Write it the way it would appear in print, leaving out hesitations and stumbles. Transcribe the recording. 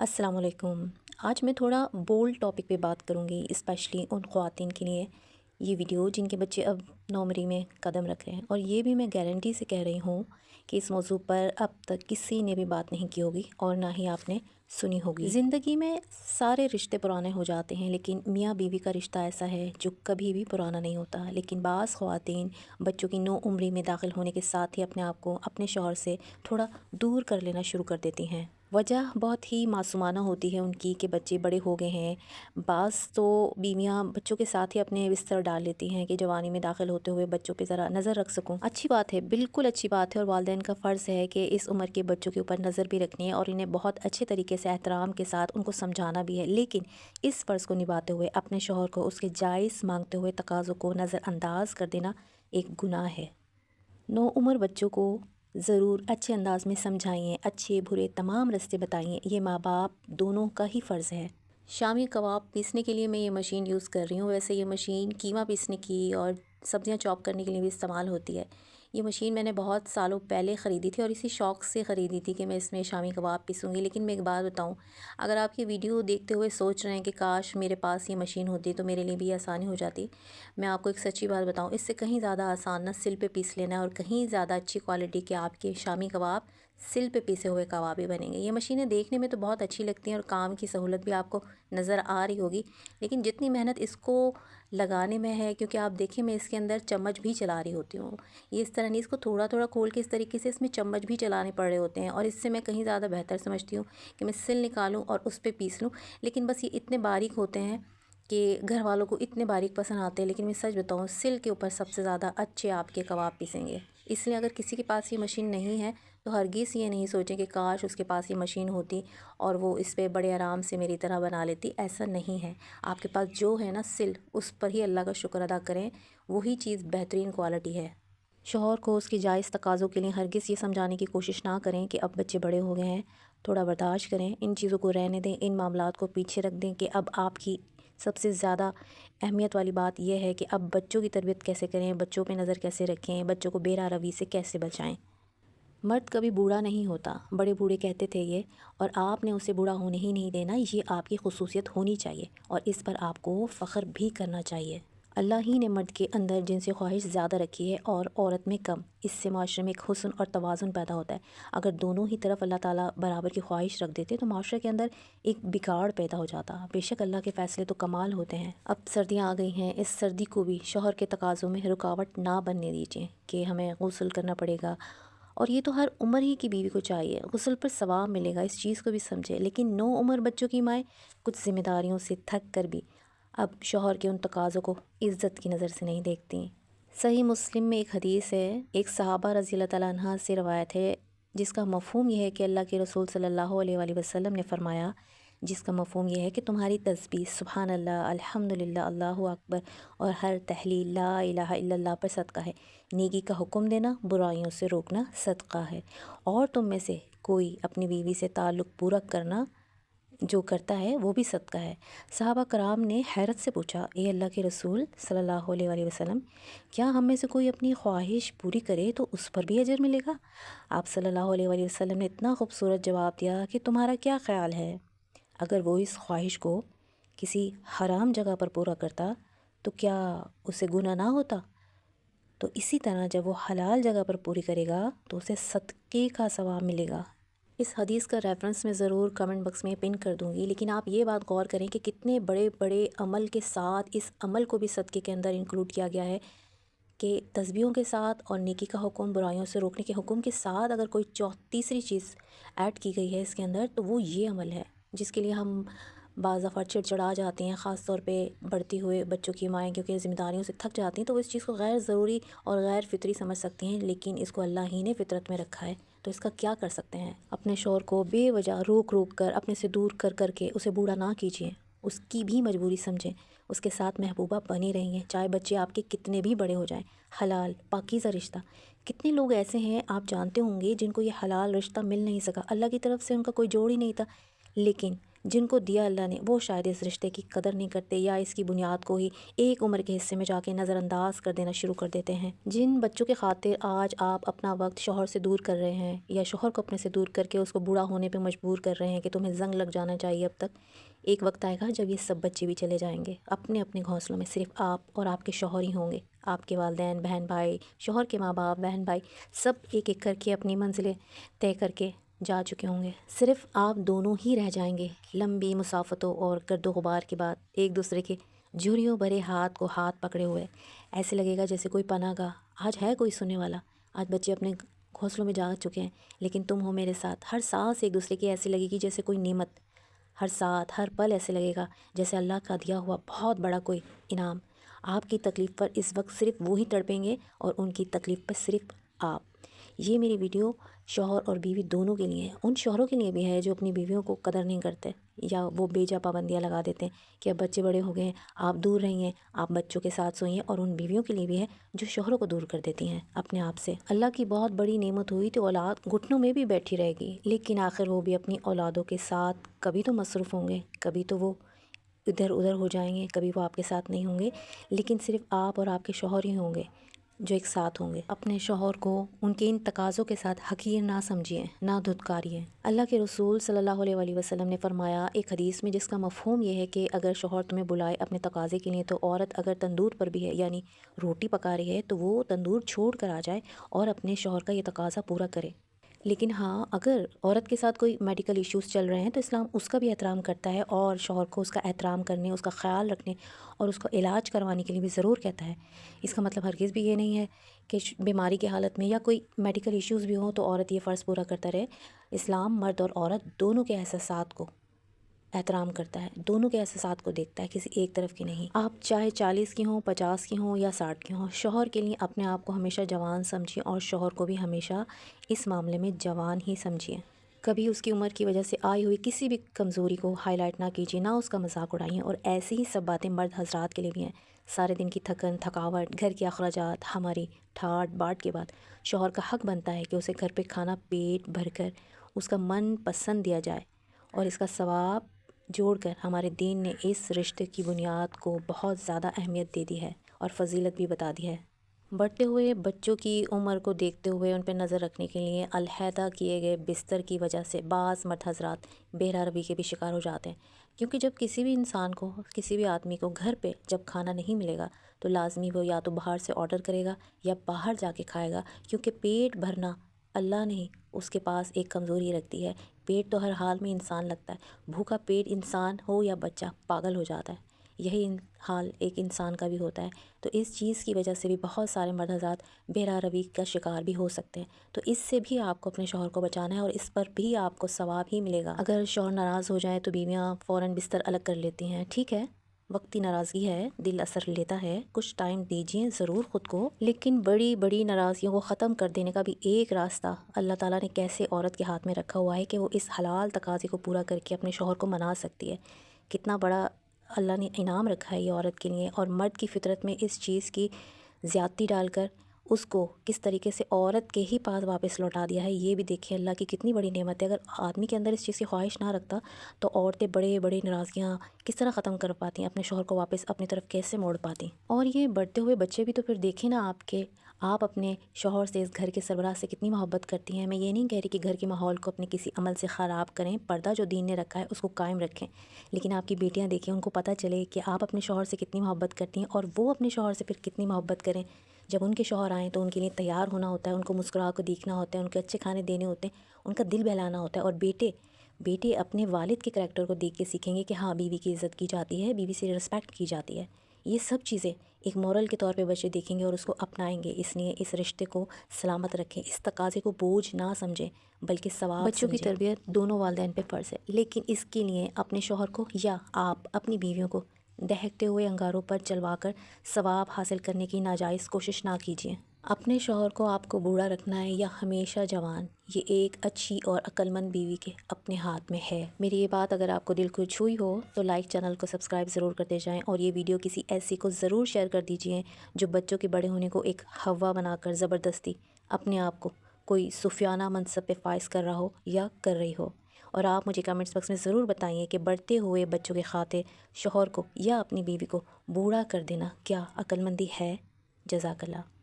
السلام علیکم۔ آج میں تھوڑا بولڈ ٹاپک پہ بات کروں گی، اسپیشلی ان خواتین کے لیے یہ ویڈیو جن کے بچے اب نومری میں قدم رکھ رہے ہیں، اور یہ بھی میں گارنٹی سے کہہ رہی ہوں کہ اس موضوع پر اب تک کسی نے بھی بات نہیں کی ہوگی اور نہ ہی آپ نے سنی ہوگی۔ زندگی میں سارے رشتے پرانے ہو جاتے ہیں، لیکن میاں بیوی کا رشتہ ایسا ہے جو کبھی بھی پرانا نہیں ہوتا۔ لیکن بعض خواتین بچوں کی نو عمری میں داخل ہونے کے ساتھ ہی اپنے آپ کو اپنے شوہر سے تھوڑا دور کر لینا شروع کر دیتی ہیں۔ وجہ بہت ہی معصومانہ ہوتی ہے ان کی کہ بچے بڑے ہو گئے ہیں۔ بعض تو بیویاں بچوں کے ساتھ ہی اپنے بستر ڈال لیتی ہیں کہ جوانی میں داخل ہوتے ہوئے بچوں پہ ذرا نظر رکھ سکوں۔ اچھی بات ہے، بالکل اچھی بات ہے، اور والدین کا فرض ہے کہ اس عمر کے بچوں کے اوپر نظر بھی رکھنی ہے اور انہیں بہت اچھے طریقے سے احترام کے ساتھ ان کو سمجھانا بھی ہے۔ لیکن اس فرض کو نبھاتے ہوئے اپنے شوہر کو اس کے جائز مانگتے ہوئے تقاضوں کو نظر انداز کر دینا ایک گناہ ہے۔ نو عمر بچوں کو ضرور اچھے انداز میں سمجھائیں، اچھے برے تمام راستے بتائیں، یہ ماں باپ دونوں کا ہی فرض ہے۔ شامی کباب پیسنے کے لیے میں یہ مشین یوز کر رہی ہوں۔ ویسے یہ مشین قیمہ پیسنے کی اور سبزیاں چاپ کرنے کے لیے بھی استعمال ہوتی ہے۔ یہ مشین میں نے بہت سالوں پہلے خریدی تھی اور اسی شوق سے خریدی تھی کہ میں اس میں شامی کباب پیسوں گی۔ لیکن میں ایک بات بتاؤں، اگر آپ یہ ویڈیو دیکھتے ہوئے سوچ رہے ہیں کہ کاش میرے پاس یہ مشین ہوتی تو میرے لیے بھی آسانی ہو جاتی، میں آپ کو ایک سچی بات بتاؤں، اس سے کہیں زیادہ آسان نہ سل پہ پیس لینا ہے اور کہیں زیادہ اچھی کوالٹی کے آپ کے شامی کباب سل پہ پیسے ہوئے کباب ہی بنیں گے۔ یہ مشینیں دیکھنے میں تو بہت اچھی لگتی ہیں اور کام کی سہولت بھی آپ کو نظر آ رہی ہوگی، لیکن جتنی محنت اس کو لگانے میں ہے، کیونکہ آپ دیکھیں میں اس کے اندر چمچ بھی چلا رہی ہوتی ہوں، یہ اس طرح نہیں، اس کو تھوڑا تھوڑا کھول کے اس طریقے سے اس میں چمچ بھی چلانے پڑ رہے ہوتے ہیں، اور اس سے میں کہیں زیادہ بہتر سمجھتی ہوں کہ میں سل نکالوں اور اس پہ پیس لوں۔ لیکن بس یہ اتنے باریک ہوتے ہیں کہ گھر والوں کو اتنے باریک پسند آتے ہیں، لیکن میں سچ بتاؤں سل کے اوپر سب سے زیادہ اچھے آپ کے کباب پیسیں گے۔ اس لیے اگر کسی کے پاس یہ مشین نہیں ہے تو ہرگز یہ نہیں سوچیں کہ کاش اس کے پاس یہ مشین ہوتی اور وہ اس پہ بڑے آرام سے میری طرح بنا لیتی۔ ایسا نہیں ہے، آپ کے پاس جو ہے نا سل، اس پر ہی اللہ کا شکر ادا کریں، وہی چیز بہترین کوالٹی ہے۔ شوہر کو اس کی جائز تقاضوں کے لیے ہرگز یہ سمجھانے کی کوشش نہ کریں کہ اب بچے بڑے ہو گئے ہیں، تھوڑا برداشت کریں، ان چیزوں کو رہنے دیں، ان معاملات کو پیچھے رکھ دیں کہ اب آپ کی سب سے زیادہ اہمیت والی بات یہ ہے کہ اب بچوں کی تربیت کیسے کریں، بچوں پہ نظر کیسے رکھیں، بچوں کو بے راہ روی سے کیسے بچائیں۔ مرد کبھی بوڑھا نہیں ہوتا، بڑے بوڑھے کہتے تھے یہ، اور آپ نے اسے بوڑھا ہونے ہی نہیں دینا، یہ آپ کی خصوصیت ہونی چاہیے اور اس پر آپ کو فخر بھی کرنا چاہیے۔ اللہ ہی نے مرد کے اندر جنسی خواہش زیادہ رکھی ہے اور عورت میں کم، اس سے معاشرے میں ایک حسن اور توازن پیدا ہوتا ہے۔ اگر دونوں ہی طرف اللہ تعالیٰ برابر کی خواہش رکھ دیتے تو معاشرے کے اندر ایک بگاڑ پیدا ہو جاتا۔ بے شک اللہ کے فیصلے تو کمال ہوتے ہیں۔ اب سردیاں آ گئی ہیں، اس سردی کو بھی شوہر کے تقاضوں میں رکاوٹ نہ بننے دیجیے کہ ہمیں غسل کرنا پڑے گا، اور یہ تو ہر عمر ہی کی بیوی کو چاہیے، غسل پر ثواب ملے گا، اس چیز کو بھی سمجھے۔ لیکن نو عمر بچوں کی مائیں کچھ ذمہ داریوں سے تھک کر بھی اب شوہر کے ان تقاضوں کو عزت کی نظر سے نہیں دیکھتی۔ صحیح مسلم میں ایک حدیث ہے، ایک صحابہ رضی اللہ تعالیٰ عنہ سے روایت ہے، جس کا مفہوم یہ ہے کہ اللہ کے رسول صلی اللہ علیہ وآلہ وسلم نے فرمایا، جس کا مفہوم یہ ہے کہ تمہاری تسبیح سبحان اللہ، الحمدللہ، اللہ اکبر اور ہر تحلیل لا الہ الا اللہ پر صدقہ ہے۔ نیکی کا حکم دینا، برائیوں سے روکنا صدقہ ہے، اور تم میں سے کوئی اپنی بیوی سے تعلق پورا کرنا جو کرتا ہے وہ بھی صدقہ ہے۔ صحابہ کرام نے حیرت سے پوچھا، اے اللہ کے رسول صلی اللہ علیہ وآلہ وسلم، کیا ہم میں سے کوئی اپنی خواہش پوری کرے تو اس پر بھی اجر ملے گا؟ آپ صلی اللہ علیہ وآلہ وسلم نے اتنا خوبصورت جواب دیا کہ تمہارا کیا خیال ہے، اگر وہ اس خواہش کو کسی حرام جگہ پر پورا کرتا تو کیا اسے گناہ نہ ہوتا؟ تو اسی طرح جب وہ حلال جگہ پر پوری کرے گا تو اسے صدقے کا ثواب ملے گا۔ اس حدیث کا ریفرنس میں ضرور کمنٹ باکس میں پن کر دوں گی، لیکن آپ یہ بات غور کریں کہ کتنے بڑے بڑے عمل کے ساتھ اس عمل کو بھی صدقے کے اندر انکلوڈ کیا گیا ہے، کہ تسبیحوں کے ساتھ اور نیکی کا حکم، برائیوں سے روکنے کے حکم کے ساتھ اگر کوئی تیسری چیز ایڈ کی گئی ہے اس کے اندر تو وہ یہ عمل ہے، جس کے لیے ہم بعض دفعہ چڑچڑا جاتے ہیں، خاص طور پہ بڑھتی ہوئے بچوں کی مائیں کیونکہ ذمہ داریوں سے تھک جاتی ہیں تو وہ اس چیز کو غیر ضروری اور غیر فطری سمجھ سکتی ہیں، لیکن اس کو اللہ ہی نے فطرت میں رکھا ہے، تو اس کا کیا کر سکتے ہیں؟ اپنے شوہر کو بے وجہ روک روک کر اپنے سے دور کر کر کے اسے بوڑھا نہ کیجیے، اس کی بھی مجبوری سمجھیں، اس کے ساتھ محبوبہ بنی رہیں، چاہے بچے آپ کے کتنے بھی بڑے ہو جائیں۔ حلال پاکیزہ رشتہ، کتنے لوگ ایسے ہیں آپ جانتے ہوں گے جن کو یہ حلال رشتہ مل نہیں سکا، اللہ کی طرف سے ان کا کوئی جوڑ ہی نہیں تھا، لیکن جن کو دیا اللہ نے وہ شاید اس رشتے کی قدر نہیں کرتے یا اس کی بنیاد کو ہی ایک عمر کے حصے میں جا کے نظر انداز کر دینا شروع کر دیتے ہیں۔ جن بچوں کے خاطر آج آپ اپنا وقت شوہر سے دور کر رہے ہیں یا شوہر کو اپنے سے دور کر کے اس کو بوڑھا ہونے پہ مجبور کر رہے ہیں کہ تمہیں زنگ لگ جانا چاہیے اب تک، ایک وقت آئے گا جب یہ سب بچے بھی چلے جائیں گے۔ اپنے اپنے گھونسلوں میں صرف آپ اور آپ کے شوہر ہی ہوں گے۔ آپ کے والدین، بہن بھائی، شوہر کے ماں باپ، بہن بھائی سب ایک ایک کر کے اپنی منزلیں طے کر کے جا چکے ہوں گے۔ صرف آپ دونوں ہی رہ جائیں گے، لمبی مسافتوں اور گرد و غبار کے بعد ایک دوسرے کے جھریوں بھرے ہاتھ کو ہاتھ پکڑے ہوئے۔ ایسے لگے گا جیسے کوئی پناہ گاہ، آج ہے کوئی سننے والا، آج بچے اپنے گھونسلوں میں جا چکے ہیں، لیکن تم ہو میرے ساتھ۔ ہر سانس ایک دوسرے کی ایسی لگے گی جیسے کوئی نعمت، ہر ساتھ ہر پل ایسے لگے گا جیسے اللہ کا دیا ہوا بہت بڑا کوئی انعام۔ آپ کی تکلیف پر اس وقت صرف وہی تڑپیں گے اور ان کی تکلیف پر صرف آپ۔ یہ میری ویڈیو شوہر اور بیوی دونوں کے لیے ہے، ان شوہروں کے لیے بھی ہے جو اپنی بیویوں کو قدر نہیں کرتے یا وہ بے جا پابندیاں لگا دیتے ہیں کہ اب بچے بڑے ہو گئے ہیں، آپ دور رہیے، آپ بچوں کے ساتھ سوئیے، اور ان بیویوں کے لیے بھی ہے جو شوہروں کو دور کر دیتی ہیں اپنے آپ سے۔ اللہ کی بہت بڑی نعمت ہوئی تو اولاد گھٹنوں میں بھی بیٹھی رہے گی، لیکن آخر وہ بھی اپنی اولادوں کے ساتھ کبھی تو مصروف ہوں گے، کبھی تو وہ ادھر ادھر ہو جائیں گے، کبھی وہ آپ کے ساتھ نہیں ہوں گے، لیکن صرف آپ اور آپ کے شوہر ہی ہوں گے جو ایک ساتھ ہوں گے۔ اپنے شوہر کو ان کے ان تقاضوں کے ساتھ حقیر نہ سمجھیے، نہ دھتکاریے۔ اللہ کے رسول صلی اللہ علیہ وآلہ وسلم نے فرمایا ایک حدیث میں، جس کا مفہوم یہ ہے کہ اگر شوہر تمہیں بلائے اپنے تقاضے کے لیے تو عورت اگر تندور پر بھی ہے یعنی روٹی پکا رہی ہے تو وہ تندور چھوڑ کر آ جائے اور اپنے شوہر کا یہ تقاضا پورا کرے۔ لیکن ہاں، اگر عورت کے ساتھ کوئی میڈیکل ایشوز چل رہے ہیں تو اسلام اس کا بھی احترام کرتا ہے اور شوہر کو اس کا احترام کرنے، اس کا خیال رکھنے اور اس کو علاج کروانے کے لیے بھی ضرور کہتا ہے۔ اس کا مطلب ہرگز بھی یہ نہیں ہے کہ بیماری کی حالت میں یا کوئی میڈیکل ایشوز بھی ہوں تو عورت یہ فرض پورا کرتا رہے۔ اسلام مرد اور عورت دونوں کے احساسات کو احترام کرتا ہے، دونوں کے احساسات کو دیکھتا ہے، کسی ایک طرف کی نہیں۔ آپ چاہے 40 کی ہوں، 50 کی ہوں یا 60 کی ہوں، شوہر کے لیے اپنے آپ کو ہمیشہ جوان سمجھیں اور شوہر کو بھی ہمیشہ اس معاملے میں جوان ہی سمجھیں۔ کبھی اس کی عمر کی وجہ سے آئی ہوئی کسی بھی کمزوری کو ہائی لائٹ نہ کیجیے، نہ اس کا مذاق اڑائیے۔ اور ایسی ہی سب باتیں مرد حضرات کے لیے بھی ہیں۔ سارے دن کی تھکن، تھکاوٹ، گھر کے اخراجات، ہماری ٹھاٹ باٹ کے بعد شوہر کا حق بنتا ہے کہ اسے گھر پہ کھانا پیٹ بھر کر اس کا من پسند دیا جائے، اور اس کا ثواب جوڑ کر ہمارے دین نے اس رشتے کی بنیاد کو بہت زیادہ اہمیت دے دی ہے اور فضیلت بھی بتا دی ہے۔ بڑھتے ہوئے بچوں کی عمر کو دیکھتے ہوئے ان پہ نظر رکھنے کے لیے علیحدہ کیے گئے بستر کی وجہ سے بعض مرد حضرات بہرا روی کے بھی شکار ہو جاتے ہیں، کیونکہ جب کسی بھی انسان کو، کسی بھی آدمی کو گھر پہ جب کھانا نہیں ملے گا تو لازمی وہ یا تو باہر سے آرڈر کرے گا یا باہر جا کے کھائے گا، کیونکہ پیٹ بھرنا اللہ نے اس کے پاس ایک کمزوری رکھتی ہے۔ پیٹ تو ہر حال میں انسان لگتا ہے، بھوکا پیٹ انسان ہو یا بچہ پاگل ہو جاتا ہے، یہی حال ایک انسان کا بھی ہوتا ہے۔ تو اس چیز کی وجہ سے بھی بہت سارے مرد حضرات بہرا روی کا شکار بھی ہو سکتے ہیں، تو اس سے بھی آپ کو اپنے شوہر کو بچانا ہے اور اس پر بھی آپ کو ثواب ہی ملے گا۔ اگر شوہر ناراض ہو جائے تو بیویاں فوراً بستر الگ کر لیتی ہیں، ٹھیک ہے، وقتی ناراضگی ہے، دل اثر لیتا ہے، کچھ ٹائم دیجیے ضرور خود کو، لیکن بڑی بڑی ناراضگیوں کو ختم کر دینے کا بھی ایک راستہ اللہ تعالیٰ نے کیسے عورت کے ہاتھ میں رکھا ہوا ہے کہ وہ اس حلال تقاضے کو پورا کر کے اپنے شوہر کو منا سکتی ہے۔ کتنا بڑا اللہ نے انعام رکھا ہے یہ عورت کے لیے، اور مرد کی فطرت میں اس چیز کی زیادتی ڈال کر اس کو کس طریقے سے عورت کے ہی پاس واپس لوٹا دیا ہے، یہ بھی دیکھیں اللہ کی کتنی بڑی نعمت ہے۔ اگر آدمی کے اندر اس چیز کی خواہش نہ رکھتا تو عورتیں بڑے بڑے ناراضگیاں کس طرح ختم کر پاتی ہیں، اپنے شوہر کو واپس اپنی طرف کیسے موڑ پاتی۔ اور یہ بڑھتے ہوئے بچے بھی تو پھر دیکھیں نا آپ اپنے شوہر سے، اس گھر کے سربراہ سے کتنی محبت کرتی ہیں۔ میں یہ نہیں کہہ رہی کہ گھر کے ماحول کو اپنے کسی عمل سے خراب کریں، پردہ جو دین نے رکھا ہے اس کو قائم رکھیں، لیکن آپ کی بیٹیاں دیکھیں، ان کو پتہ چلے کہ آپ اپنے شوہر سے کتنی محبت کرتی ہیں اور وہ اپنے شوہر سے پھر کتنی محبت کریں۔ جب ان کے شوہر آئیں تو ان کے لیے تیار ہونا ہوتا ہے، ان کو مسکرا کر دیکھنا ہوتا ہے، ان کے اچھے کھانے دینے ہوتے ہیں، ان کا دل بہلانا ہوتا ہے۔ اور بیٹے اپنے والد کے کریکٹر کو دیکھ کے سیکھیں گے کہ ہاں بیوی کی عزت کی جاتی ہے، بیوی سے رسپیکٹ کی جاتی ہے۔ یہ سب چیزیں ایک مورل کے طور پہ بچے دیکھیں گے اور اس کو اپنائیں گے۔ اس لیے اس رشتے کو سلامت رکھیں، اس تقاضے کو بوجھ نہ سمجھیں بلکہ ثواب سمجھیں۔ بچوں کی تربیت دونوں والدین پہ فرض ہے، لیکن اس کے لیے اپنے شوہر کو یا آپ اپنی بیویوں کو دہکتے ہوئے انگاروں پر چلوا کر ثواب حاصل کرنے کی ناجائز کوشش نہ کیجیے۔ اپنے شوہر کو آپ کو بوڑھا رکھنا ہے یا ہمیشہ جوان، یہ ایک اچھی اور عقل مند بیوی کے اپنے ہاتھ میں ہے۔ میری یہ بات اگر آپ کو دل کو چھوئی ہو تو لائک، چینل کو سبسکرائب ضرور کرتے جائیں، اور یہ ویڈیو کسی ایسی کو ضرور شیئر کر دیجیے جو بچوں کے بڑے ہونے کو ایک ہوا بنا کر زبردستی اپنے آپ کو کوئی صوفیانہ منصب پہ فائز کر رہا ہو یا کر رہی ہو۔ اور آپ مجھے کمنٹس باکس میں ضرور بتائیے کہ بڑھتے ہوئے بچوں کے خاطر شوہر کو یا اپنی بیوی کو بوڑھا کر دینا کیا عقل مندی ہے؟ جزاک اللہ۔